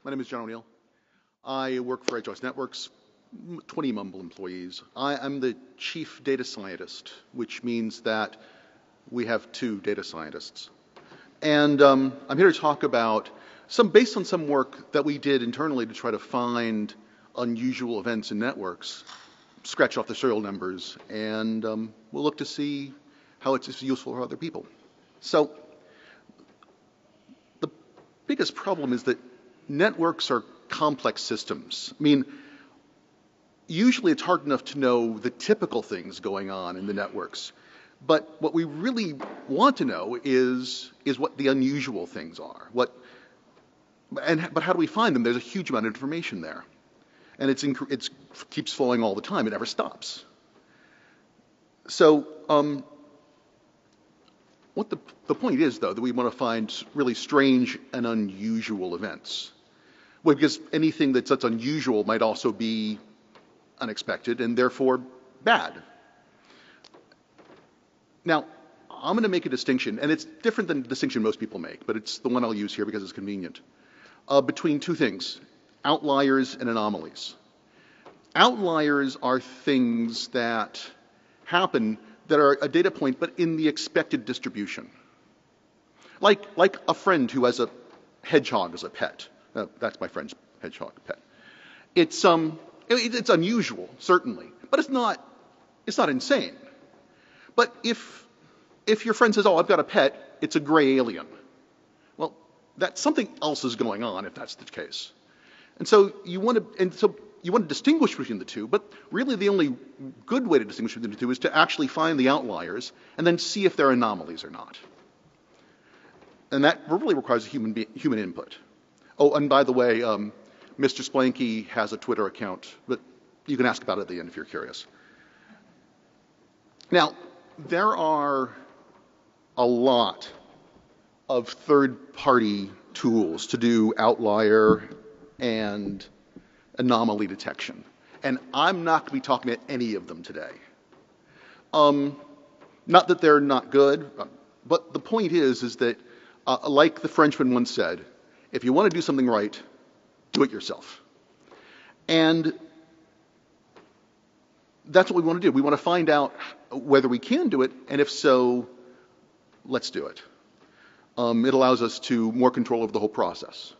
My name is John O'Neill. I work for Edgewise Networks, 20 Mumble employees. I'm the chief data scientist, which means that we have 2 data scientists. And I'm here to talk about based on some work that we did internally to try to find unusual events in networks, scratch off the serial numbers, and we'll look to see how it's useful for other people. So the biggest problem is that networks are complex systems. I mean, usually it's hard enough to know the typical things going on in the networks. But what we really want to know is what the unusual things are. But how do we find them? There's a huge amount of information there. And it keeps flowing all the time. It never stops. So what the point is, though, that we want to find really strange and unusual events. Well, because anything that's unusual might also be unexpected and therefore bad. Now, I'm going to make a distinction, and it's different than the distinction most people make, but it's the one I'll use here because it's convenient, between 2 things, outliers and anomalies. Outliers are things that happen that are a data point, but in the expected distribution. Like a friend who has a hedgehog as a pet. That's my friend's hedgehog pet. It's unusual, certainly, but it's not insane. But if your friend says, "Oh, I've got a pet," it's a gray alien. Well, something else is going on if that's the case. And so you want to distinguish between the 2, but really the only good way to distinguish between the 2 is to actually find the outliers and then see if they're anomalies or not. And that really requires a human input. Oh, and by the way, Mr. Splanky has a Twitter account, but you can ask about it at the end if you're curious. Now, there are a lot of third-party tools to do outlier and anomaly detection, and I'm not going to be talking about any of them today. Not that they're not good, but the point is that, like the Frenchman once said, if you want to do something right, do it yourself. And that's what we want to do. We want to find out whether we can do it, and if so, let's do it. It allows us to more control over the whole process,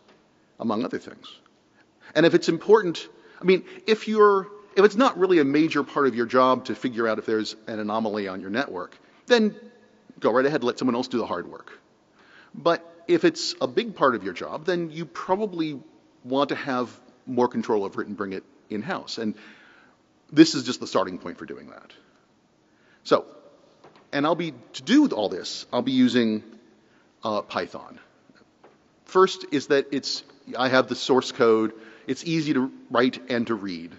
among other things. And if it's important, I mean, if it's not really a major part of your job to figure out if there's an anomaly on your network, then go right ahead, let someone else do the hard work. But if it's a big part of your job, then you probably want to have more control over it and bring it in-house. And this is just the starting point for doing that. So, and to do all this, I'll be using Python. First is that I have the source code. It's easy to write and to read.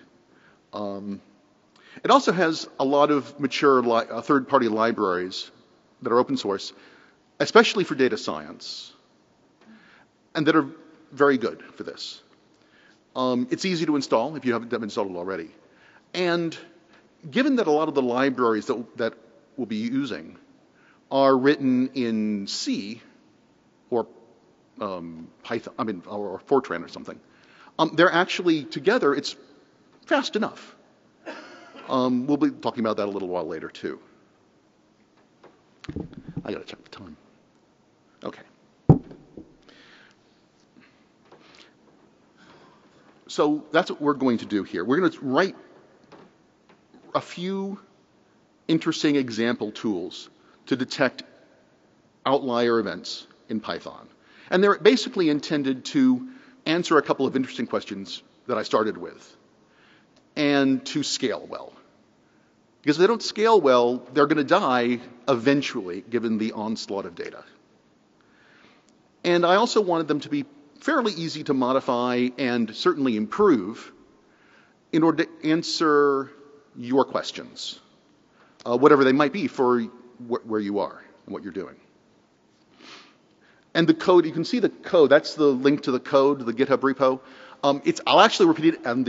It also has a lot of mature third-party libraries that are open source, especially for data science, and that are very good for this. It's easy to install if you haven't installed it already. And given that a lot of the libraries that we'll be using are written in C or Python, or Fortran or something, they're actually together, it's fast enough. We'll be talking about that a little while later too. I gotta check the time. Okay. So that's what we're going to do here. We're going to write a few interesting example tools to detect outlier events in Python. And they're basically intended to answer a couple of interesting questions that I started with and to scale well. Because if they don't scale well, they're going to die eventually, given the onslaught of data. And I also wanted them to be fairly easy to modify and certainly improve in order to answer your questions, whatever they might be for where you are and what you're doing. And the code, you can see the code. That's the link to the code, the GitHub repo. I'll actually repeat it on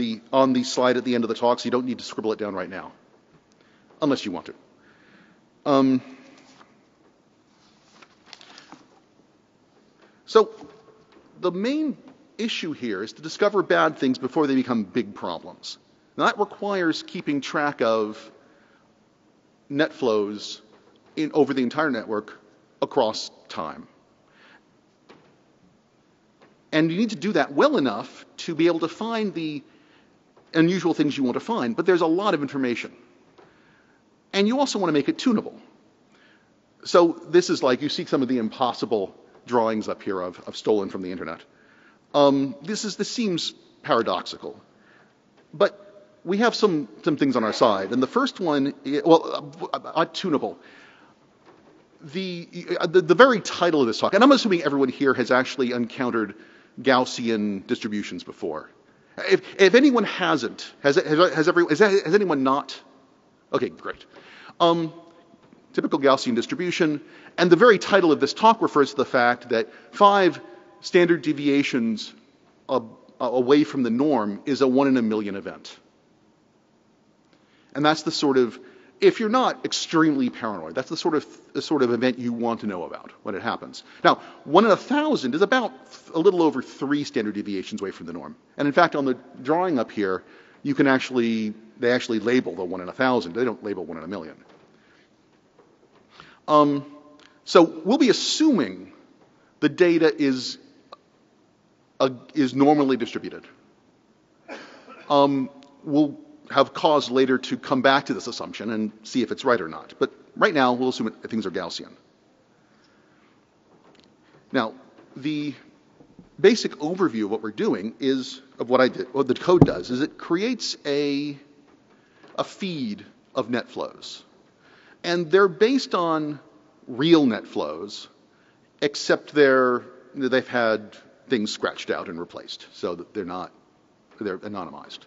the slide at the end of the talk, so you don't need to scribble it down right now, unless you want to. So the main issue here is to discover bad things before they become big problems. Now, that requires keeping track of net flows over the entire network across time. And you need to do that well enough to be able to find the unusual things you want to find, but there's a lot of information. And you also want to make it tunable. So this is like, you see some of the impossible drawings up here of stolen from the internet. This seems paradoxical, but we have some things on our side. And the first one, tunable. The very title of this talk, and I'm assuming everyone here has actually encountered Gaussian distributions before. If anyone hasn't, has anyone not? Okay, great. Typical Gaussian distribution, and the very title of this talk refers to the fact that 5 standard deviations away from the norm is a 1 in a million event. And that's the sort of, if you're not extremely paranoid, that's the sort of event you want to know about when it happens. Now, 1 in 1,000 is about a little over 3 standard deviations away from the norm. And in fact, on the drawing up here, they actually label the 1 in 1,000. They don't label 1 in a million. So we'll be assuming the data is normally distributed. We'll have cause later to come back to this assumption and see if it's right or not. But right now, we'll assume things are Gaussian. Now, the basic overview of what we're doing is, of what the code does, is it creates a feed of net flows. And they're based on real net flows, except they've had things scratched out and replaced, so that they're anonymized.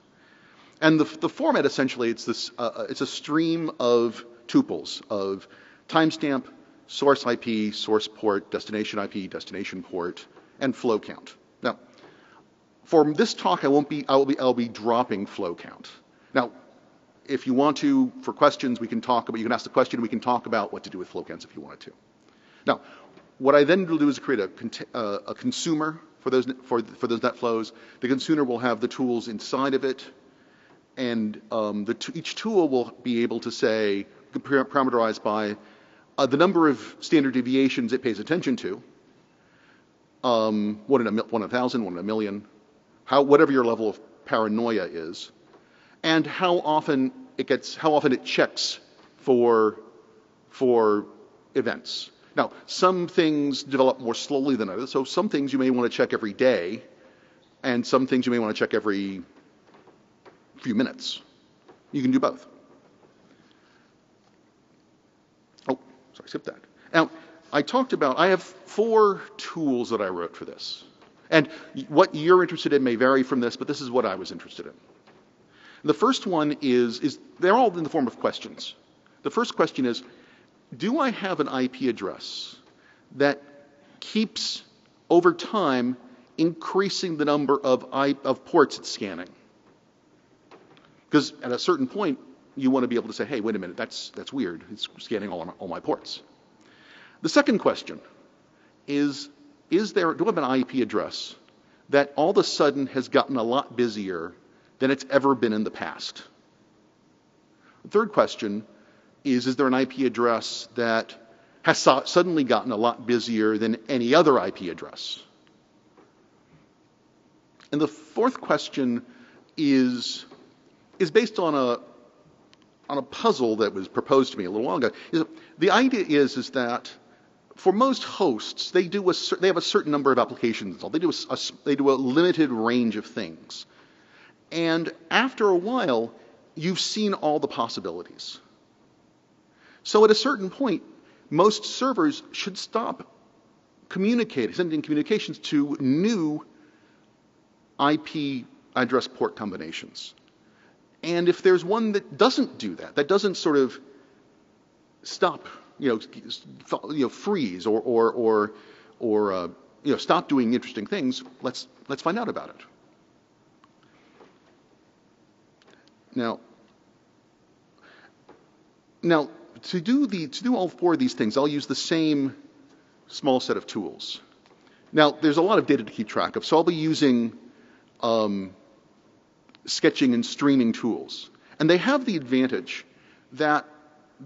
And the format, essentially, it's a stream of tuples of timestamp, source IP, source port, destination IP, destination port, and flow count. Now, for this talk, I'll be dropping flow count. Now, if you want to, for questions, you can ask the question, we can talk about what to do with flow counts if you wanted to. Now, what I then will do is create a consumer for those net flows. The consumer will have the tools inside of it, and each tool will be able to say, parameterized by the number of standard deviations it pays attention to, 1 in 1,000, 1 in a million, whatever your level of paranoia is, and how often it checks for events. Now, some things develop more slowly than others, so some things you may want to check every day, and some things you may want to check every few minutes. You can do both. Oh, sorry, skip that. Now, I have 4 tools that I wrote for this. And what you're interested in may vary from this, but this is what I was interested in. The first one is they're all in the form of questions. The first question is, do I have an IP address that keeps, over time, increasing the number of ports it's scanning? Because at a certain point, you want to be able to say, hey, wait a minute, that's weird. It's scanning all my ports. The second question is do I have an IP address that all of a sudden has gotten a lot busier than it's ever been in the past? The third question is there an IP address that has suddenly gotten a lot busier than any other IP address? And the fourth question is based on a puzzle that was proposed to me a little while ago. The idea is that for most hosts, they have a certain number of applications. They do a limited range of things. And after a while, you've seen all the possibilities. So at a certain point, most servers should stop sending communications to new IP address port combinations. And if there's one that doesn't do that doesn't sort of stop, freeze or stop doing interesting things, let's find out about it. Now, to do all 4 of these things, I'll use the same small set of tools. Now, there's a lot of data to keep track of, so I'll be using sketching and streaming tools. And they have the advantage that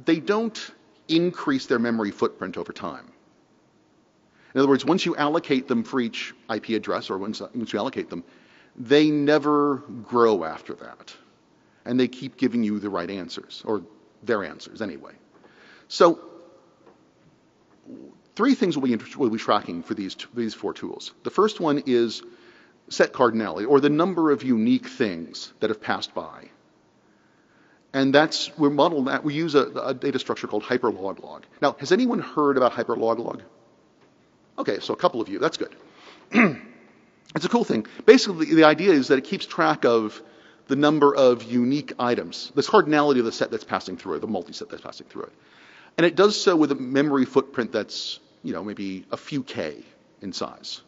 they don't increase their memory footprint over time. In other words, once you allocate them for each IP address, or once you allocate them, they never grow after that. And they keep giving you the right answers, or their answers anyway. So, three things we'll be tracking for these four tools. The first one is set cardinality, or the number of unique things that have passed by. And we use a data structure called hyperloglog. Now, has anyone heard about hyperloglog? Okay, so a couple of you, that's good. It's a cool thing. Basically, the idea is that it keeps track of the number of unique items, the cardinality of the set that's passing through it, the multi-set that's passing through it. And it does so with a memory footprint that's, maybe a few K in size.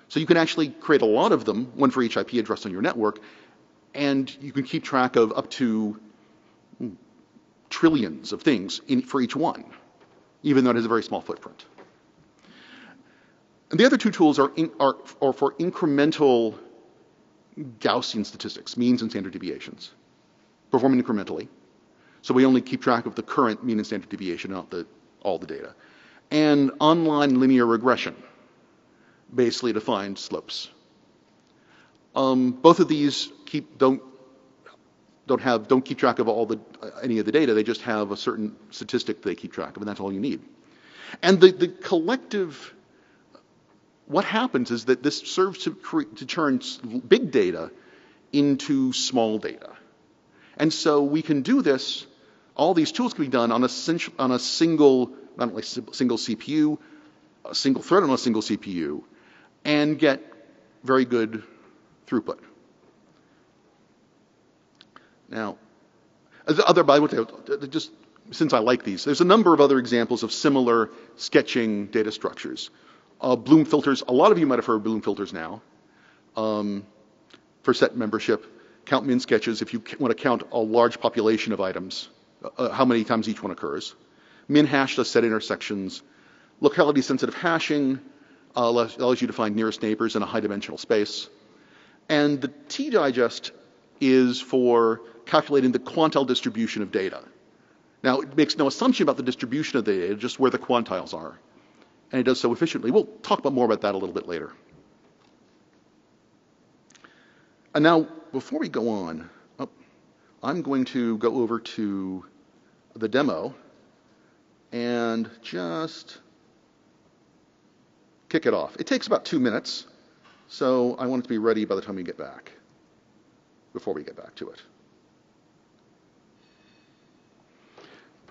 So you can actually create a lot of them, one for each IP address on your network, and you can keep track of up to trillions of things for each one, even though it has a very small footprint. And the other two tools are for incremental Gaussian statistics, means and standard deviations, performing incrementally. So we only keep track of the current mean and standard deviation, not all the data. And online linear regression, basically to find slopes. Both of these don't keep track of any of the data. They just have a certain statistic they keep track of, and that's all you need. And the collective, what happens is that this serves to turn big data into small data. And so we can do this. All these tools can be done on a single, not only single CPU, a single thread on a single CPU, and get very good throughput. Now, just since I like these, there's a number of other examples of similar sketching data structures. Bloom filters, a lot of you might have heard of Bloom filters now. For set membership, count min sketches if you want to count a large population of items, how many times each one occurs. Min hash does set intersections. Locality sensitive hashing allows you to find nearest neighbors in a high dimensional space. And the T-digest is for calculating the quantile distribution of data. Now, it makes no assumption about the distribution of the data, just where the quantiles are. And it does so efficiently. We'll talk more about that a little bit later. And now, before we go on, I'm going to go over to the demo and just kick it off. It takes about 2 minutes, so I want it to be ready by the time we get back, before we get back to it.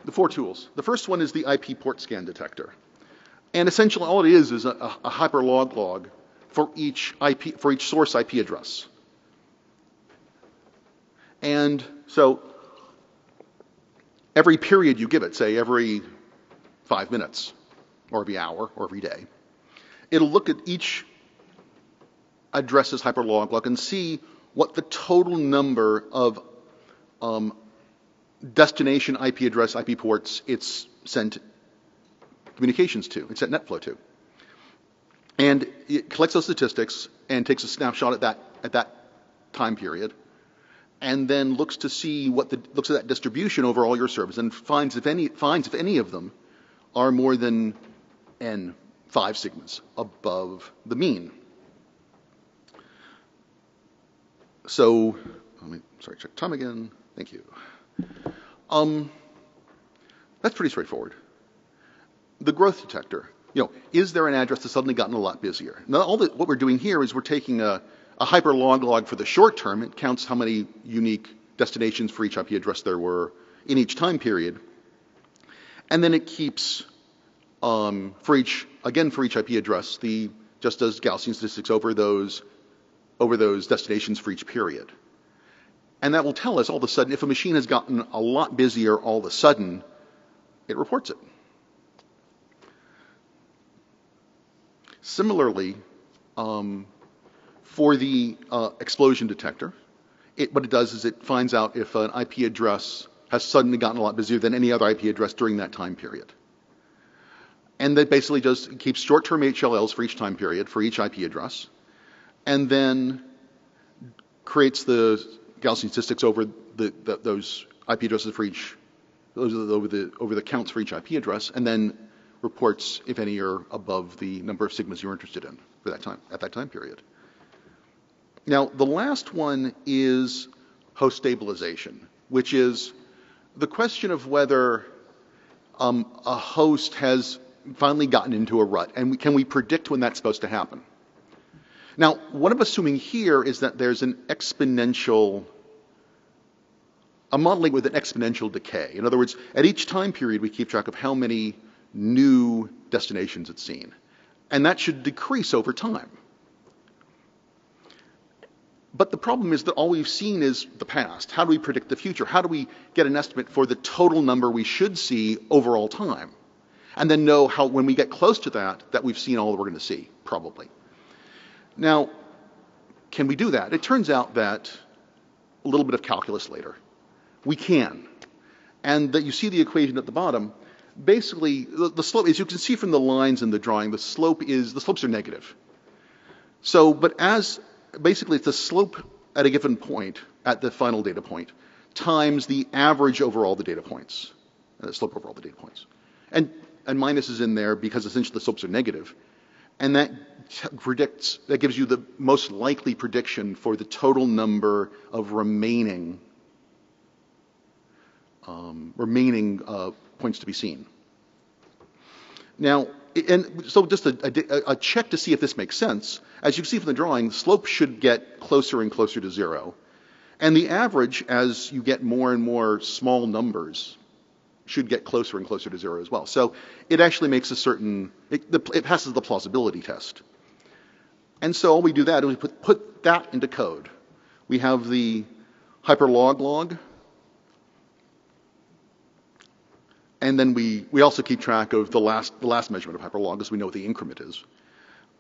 The four tools. The first one is the IP port scan detector. And essentially all it is a hyperloglog for each source IP address. And so every period you give it, say every 5 minutes, or every hour, or every day, it'll look at each address's hyperloglog and see what the total number of destination IP address, IP ports it's sent communications to, it's sent netflow to. And it collects those statistics and takes a snapshot at that time period, and then looks at that distribution over all your servers and finds if any of them are more than n 5 sigmas above the mean. So, check time again. Thank you. That's pretty straightforward. The growth detector. Is there an address that's suddenly gotten a lot busier? Now, what we're doing here is we're taking a hyperloglog for the short term. It counts how many unique destinations for each IP address there were in each time period. And then it keeps, for each IP address, just does Gaussian statistics over those destinations for each period. And that will tell us all of a sudden, if a machine has gotten a lot busier all of a sudden, it reports it. Similarly, for the explosion detector, what it does is it finds out if an IP address has suddenly gotten a lot busier than any other IP address during that time period. And that basically just keeps short-term HLLs for each time period, for each IP address, and then creates the Gaussian statistics over those IP addresses for each, over the counts for each IP address, and then reports if any are above the number of sigmas you're interested in for that time, at that time period. Now, the last one is host stabilization, which is the question of whether a host has finally gotten into a rut, and can we predict when that's supposed to happen? Now, what I'm assuming here is that there's an exponential, a modeling with an exponential decay. In other words, at each time period, we keep track of how many new destinations it's seen. And that should decrease over time. But the problem is that all we've seen is the past. How do we predict the future? How do we get an estimate for the total number we should see over all time? And then know how, when we get close to that we've seen all that we're going to see, probably. Now, can we do that? It turns out that a little bit of calculus later, we can. And that you see the equation at the bottom. Basically, the slope, as you can see from the lines in the drawing, the slopes are negative. So, but basically it's the slope at a given point, at the final data point, times the average over all the data points, the slope over all the data points. And minus is in there because essentially the slopes are negative. And that gives you the most likely prediction for the total number of remaining points to be seen. Now, and so just a check to see if this makes sense. As you can see from the drawing, the slope should get closer and closer to 0. And the average, as you get more and more small numbers, should get closer and closer to 0 as well. So it actually makes a certain, it passes the plausibility test. And so all we do that is we put that into code. We have the hyperlog log. And then we also keep track of the last measurement of hyperlog, because we know what the increment is.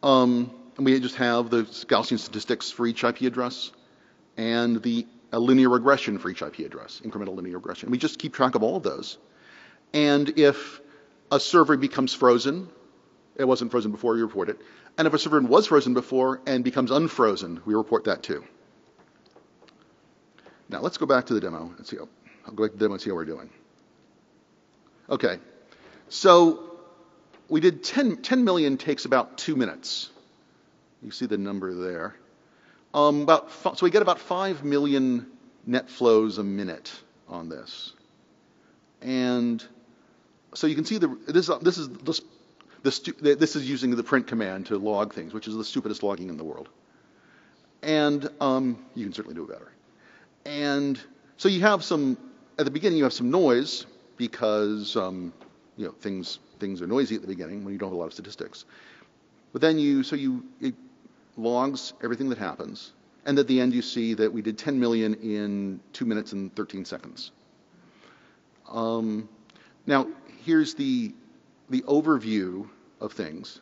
And we just have the Gaussian statistics for each IP address and a linear regression for each IP address, incremental linear regression. We just keep track of all of those. And if a server becomes frozen, it wasn't frozen before, we report it. And if a server was frozen before and becomes unfrozen, we report that too. Now let's go back to the demo and see I'll go back to the demo and see how we're doing. Okay, so we did 10 million takes about 2 minutes. You see the number there. So we get about 5 million net flows a minute on this. And so you can see this is using the print command to log things, which is the stupidest logging in the world. And you can certainly do it better. And so you have at the beginning you have some noise, because things are noisy at the beginning when you don't have a lot of statistics. But then it logs everything that happens, and at the end you see that we did 10 million in 2 minutes and 13 seconds. Now here's the overview of things,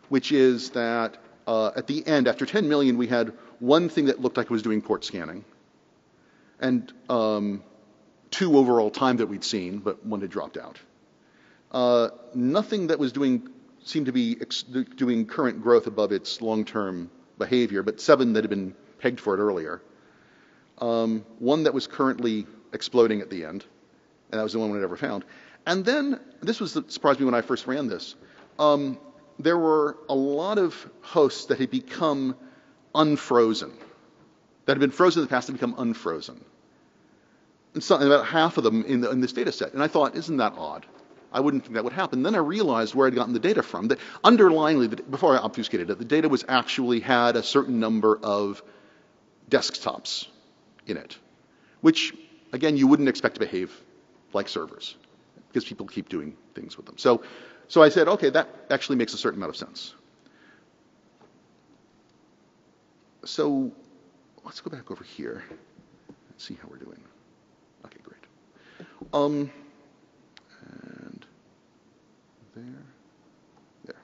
which is that at the end, after 10 million, we had one thing that looked like it was doing port scanning, and 2 overall time that we'd seen, but 1 had dropped out. Nothing that was seemed to be doing current growth above its long-term behavior, but 7 that had been pegged for it earlier. 1 that was currently exploding at the end, and that was the only one I'd ever found. And then, this was that surprised me when I first ran this, there were a lot of hosts that had become unfrozen, that had been frozen in the past and become unfrozen. And about half of them in this data set. And I thought, isn't that odd? I wouldn't think that would happen. Then I realized where I'd gotten the data from. That underlyingly, before I obfuscated it, the data was actually had a certain number of desktops in it, which, again, you wouldn't expect to behave like servers, because people keep doing things with them. So I said, okay, that actually makes a certain amount of sense. So let's go back over here and see how we're doing. Okay, great. And there.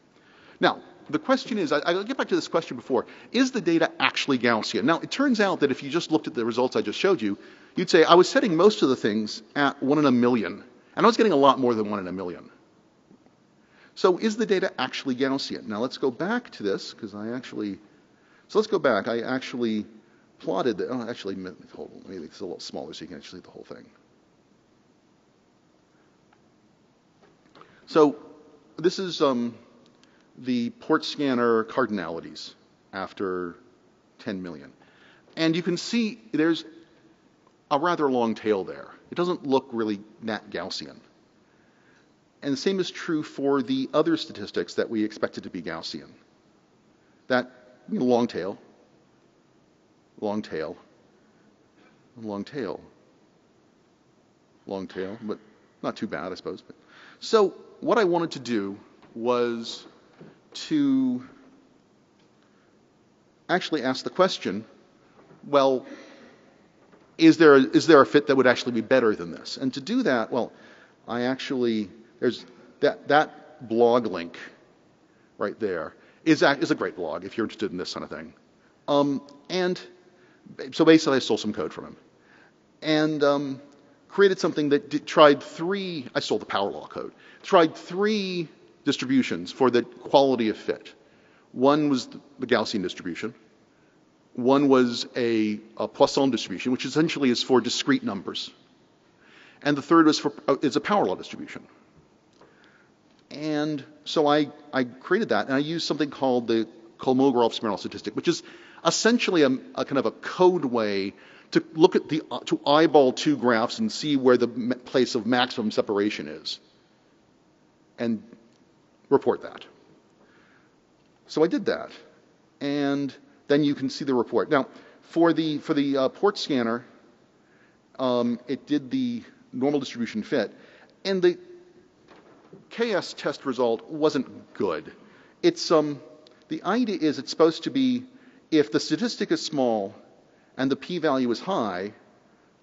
Now, the question is, I'll get back to this question before, is the data actually Gaussian? Now, it turns out that if you just looked at the results I just showed you, you'd say I was setting most of the things at 1 in a million, and I was getting a lot more than 1 in a million. So is the data actually Gaussian? Now let's go back to this, because so let's go back. I actually plotted the, oh, actually, hold on, let me make this a little smaller so you can actually see the whole thing. So this is the port scanner cardinalities after 10 million. And you can see there's a rather long tail there. It doesn't look really that Gaussian. And the same is true for the other statistics that we expected to be Gaussian. That, you know, long tail, long tail, long tail, long tail, but not too bad, I suppose. So what I wanted to do was to actually ask the question, well, is there a fit that would actually be better than this? And to do that, well, there's that blog link right there is a great blog if you're interested in this kind of thing. And so basically I stole some code from him and created something that tried three, I stole the power law code, tried three distributions for the quality of fit. One was the Gaussian distribution. One was a Poisson distribution, which essentially is for discrete numbers. And the third is a power law distribution. And so I created that, and I used something called the Kolmogorov-Smirnov statistic, which is essentially a kind of a code way to look at to eyeball two graphs and see where the place of maximum separation is, and report that. So I did that, and then you can see the report. Now, for the port scanner, it did the normal distribution fit, and the KS test result wasn't good. It's the idea is it's supposed to be if the statistic is small and the p-value is high,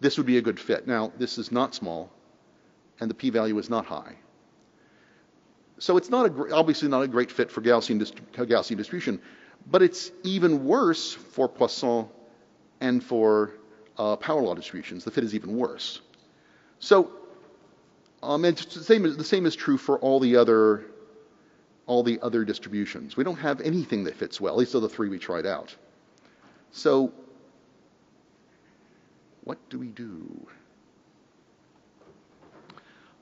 this would be a good fit. Now, this is not small, and the p-value is not high. So it's not obviously not a great fit for Gaussian distribution, but it's even worse for Poisson and for power law distributions. The fit is even worse. So it's the same is true for all the other distributions. We don't have anything that fits well. These are the three we tried out. So what do we do?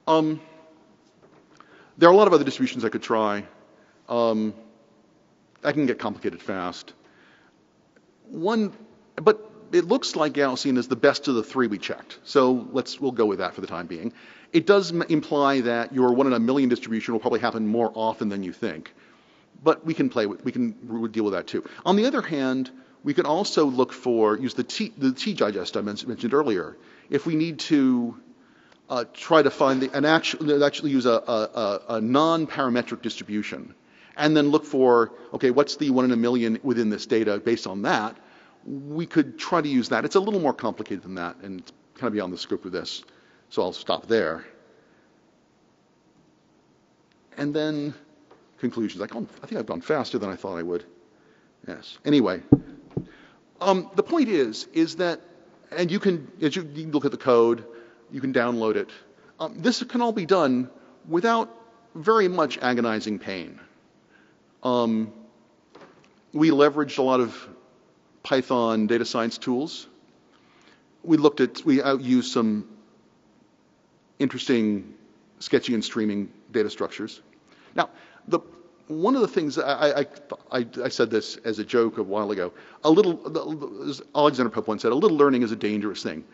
There are a lot of other distributions I could try. That can get complicated fast. But it looks like Gaussian is the best of the three we checked. So we'll go with that for the time being. It does imply that your 1 in a million distribution will probably happen more often than you think. But we can deal with that too. On the other hand, we can also use the t-digest I mentioned earlier. If we need to try to find actually use a non-parametric distribution, and then look for, okay, what's the 1 in a million within this data based on that, we could try to use that. It's a little more complicated than that, and it's kind of beyond the scope of this, so I'll stop there. And then conclusions. I think I've gone faster than I thought I would. Yes. Anyway, the point is that, and you can look at the code, you can download it. This can all be done without very much agonizing pain. We leveraged a lot of Python data science tools. We used some interesting sketching and streaming data structures. Now, one of the things I said this as a joke a while ago. As Alexander Pope once said, a little learning is a dangerous thing.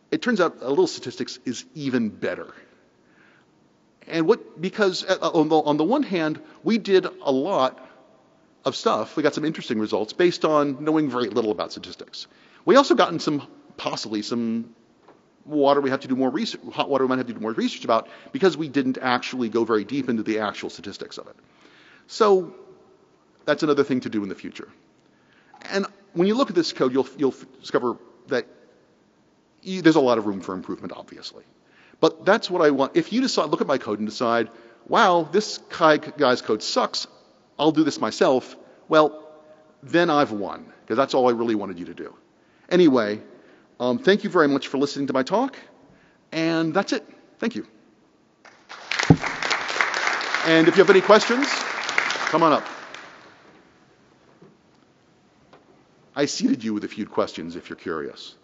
It turns out a little statistics is even better. And because on the one hand, we did a lot of stuff. We got some interesting results based on knowing very little about statistics. We also gotten possibly some water we have to do more research, hot water we might have to do more research about because we didn't actually go very deep into the actual statistics of it. So that's another thing to do in the future. And when you look at this code, you'll discover that there's a lot of room for improvement, obviously. But that's what I want. If you look at my code and decide, wow, this guy's code sucks, I'll do this myself, well, then I've won, because that's all I really wanted you to do. Anyway, thank you very much for listening to my talk, and that's it. Thank you. And if you have any questions, come on up. I seated you with a few questions if you're curious.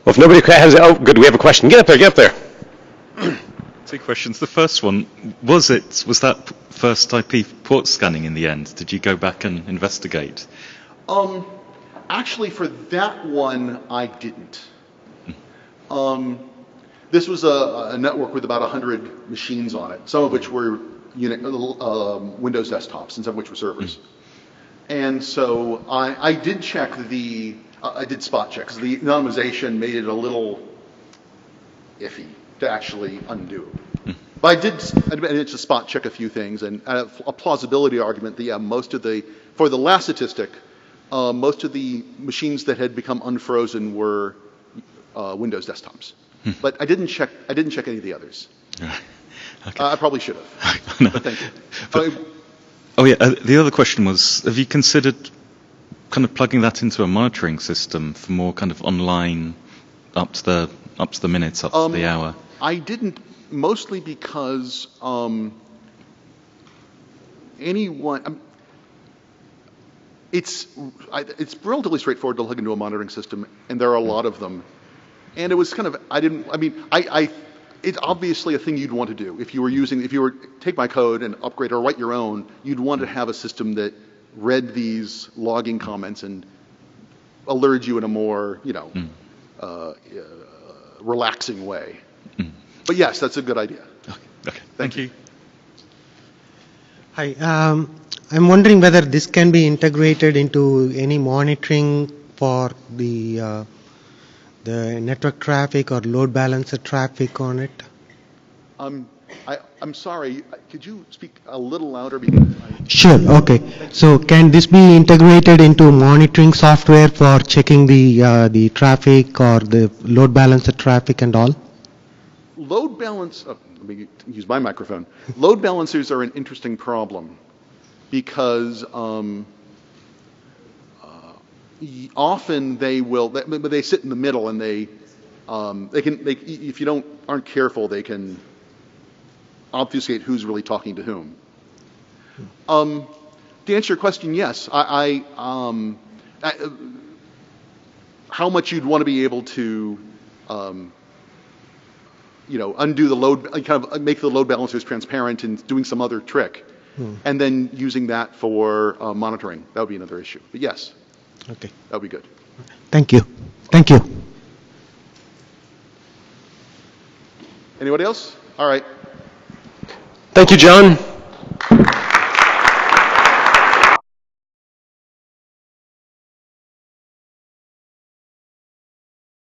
Well, if nobody has it, oh, good, we have a question. Get up there, get up there. Two questions. The first one, was that first IP port scanning in the end? Did you go back and investigate? Actually, for that one, I didn't. This was a network with about 100 machines on it, some of which were Windows desktops and some of which were servers. And so I did check I did spot check, because the anonymization made it a little iffy to actually undo. But I managed to spot check a few things, and a plausibility argument that, yeah, for the last statistic, most of the machines that had become unfrozen were Windows desktops. But I didn't check any of the others. Okay. I probably should have. No. But thank you. The other question was, have you considered kind of plugging that into a monitoring system for more kind of online, up to the minutes, up to the hour? I didn't, mostly because it's relatively straightforward to plug into a monitoring system, and there are a lot of them. And it was kind of, it's obviously a thing you'd want to do. If you were take my code and upgrade or write your own, you'd want to have a system that read these logging comments and alerted you in a more, relaxing way. But yes, that's a good idea. Okay. Thank you. Hi. I'm wondering whether this can be integrated into any monitoring for the network traffic or load balancer traffic on it. I'm sorry. Could you speak a little louder? Because Sure. Okay. So can this be integrated into monitoring software for checking the traffic or the load balancer traffic and all? Load balance. Let me use my microphone. Load balancers are an interesting problem because often they sit in the middle, and they can if you aren't careful, they can obfuscate who's really talking to whom. To answer your question, yes. How much you'd want to be able to, undo the load, kind of make the load balancers transparent and doing some other trick, and then using that for monitoring. That would be another issue. But yes. Okay. That would be good. Thank you. Thank you. Anybody else? All right. Thank you, John.